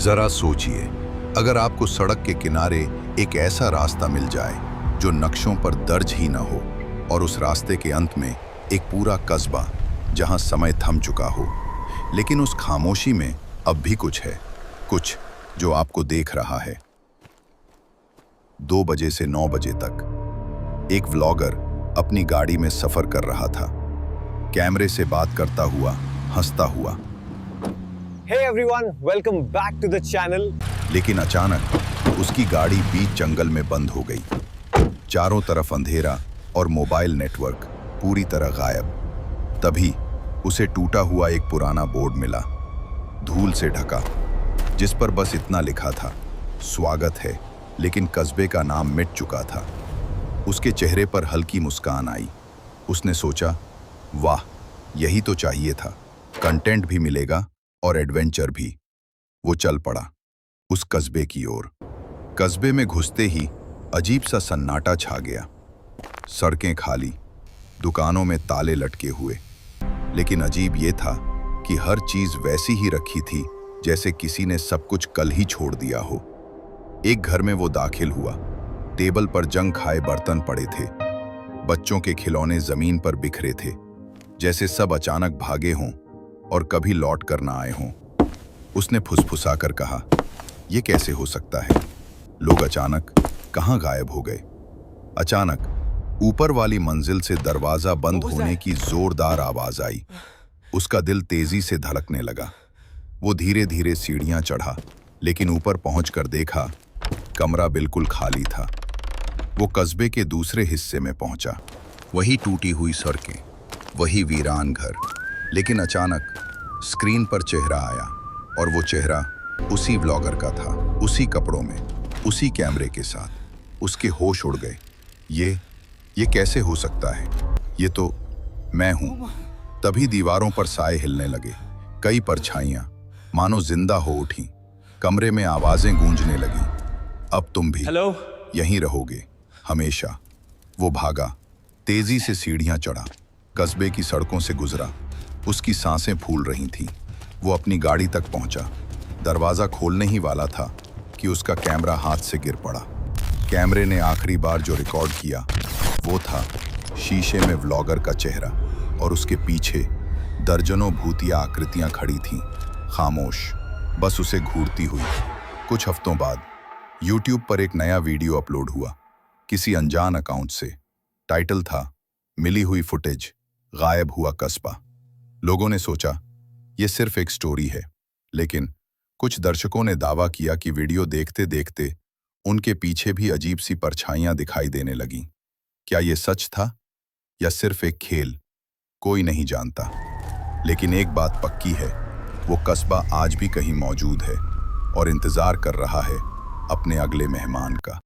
जरा सोचिए, अगर आपको सड़क के किनारे एक ऐसा रास्ता मिल जाए जो नक्शों पर दर्ज ही ना हो और उस रास्ते के अंत में एक पूरा कस्बा जहां समय थम चुका हो, लेकिन उस खामोशी में अब भी कुछ है, कुछ जो आपको देख रहा है। 2 बजे से 9 बजे तक एक व्लॉगर अपनी गाड़ी में सफर कर रहा था, कैमरे से बात करता हुआ, हंसता हुआ। Hey everyone, welcome back to the channel. लेकिन अचानक उसकी गाड़ी बीच जंगल में बंद हो गई। चारों तरफ अंधेरा और मोबाइल नेटवर्क पूरी तरह गायब। तभी उसे टूटा हुआ एक पुराना बोर्ड मिला, धूल से ढका, जिस पर बस इतना लिखा था, स्वागत है, लेकिन कस्बे का नाम मिट चुका था। उसके चेहरे पर हल्की मुस्कान आई। उसने सोचा, वाह, यही तो चाहिए था, कंटेंट भी मिलेगा और एडवेंचर भी। वो चल पड़ा उस कस्बे की ओर। कस्बे में घुसते ही अजीब सा सन्नाटा छा गया। सड़कें खाली, दुकानों में ताले लटके हुए, लेकिन अजीब ये था कि हर चीज वैसी ही रखी थी जैसे किसी ने सब कुछ कल ही छोड़ दिया हो। एक घर में वो दाखिल हुआ। टेबल पर जंग खाए बर्तन पड़े थे, बच्चों के खिलौने जमीन पर बिखरे थे, जैसे सब अचानक भागे हों और कभी लौट कर ना आए हों। उसने फुसफुसाकर कहा, यह कैसे हो सकता है? लोग अचानक कहाँ गायब हो गए? अचानक ऊपर वाली मंजिल से दरवाजा बंद होने की जोरदार आवाज आई। उसका दिल तेजी से धड़कने लगा। वो धीरे धीरे सीढ़ियां चढ़ा, लेकिन ऊपर पहुंचकर देखा, कमरा बिल्कुल खाली था। वो कस्बे के दूसरे हिस्से में पहुंचा। वही टूटी हुई सड़कें, वही वीरान घर, लेकिन अचानक स्क्रीन पर चेहरा आया, और वो चेहरा उसी व्लॉगर का था, उसी कपड़ों में, उसी कैमरे के साथ। उसके होश उड़ गए। ये कैसे हो सकता है? ये तो मैं हूं। तभी दीवारों पर साए हिलने लगे, कई परछाइयां मानो जिंदा हो उठी। कमरे में आवाजें गूंजने लगी, अब तुम भी यहीं रहोगे हमेशा। वो भागा, तेजी से सीढ़ियां चढ़ा, कस्बे की सड़कों से गुजरा। उसकी सांसें फूल रही थीं। वो अपनी गाड़ी तक पहुंचा। दरवाजा खोलने ही वाला था कि उसका कैमरा हाथ से गिर पड़ा। कैमरे ने आखिरी बार जो रिकॉर्ड किया वो था शीशे में व्लॉगर का चेहरा, और उसके पीछे दर्जनों भूतिया आकृतियां खड़ी थीं, खामोश, बस उसे घूरती हुई। कुछ हफ्तों बाद यूट्यूब पर एक नया वीडियो अपलोड हुआ, किसी अनजान अकाउंट से। टाइटल था, मिली हुई फुटेज, गायब हुआ कस्बा। लोगों ने सोचा ये सिर्फ एक स्टोरी है, लेकिन कुछ दर्शकों ने दावा किया कि वीडियो देखते देखते उनके पीछे भी अजीब सी परछाइयां दिखाई देने लगीं। क्या ये सच था या सिर्फ एक खेल? कोई नहीं जानता, लेकिन एक बात पक्की है, वो कस्बा आज भी कहीं मौजूद है और इंतजार कर रहा है अपने अगले मेहमान का।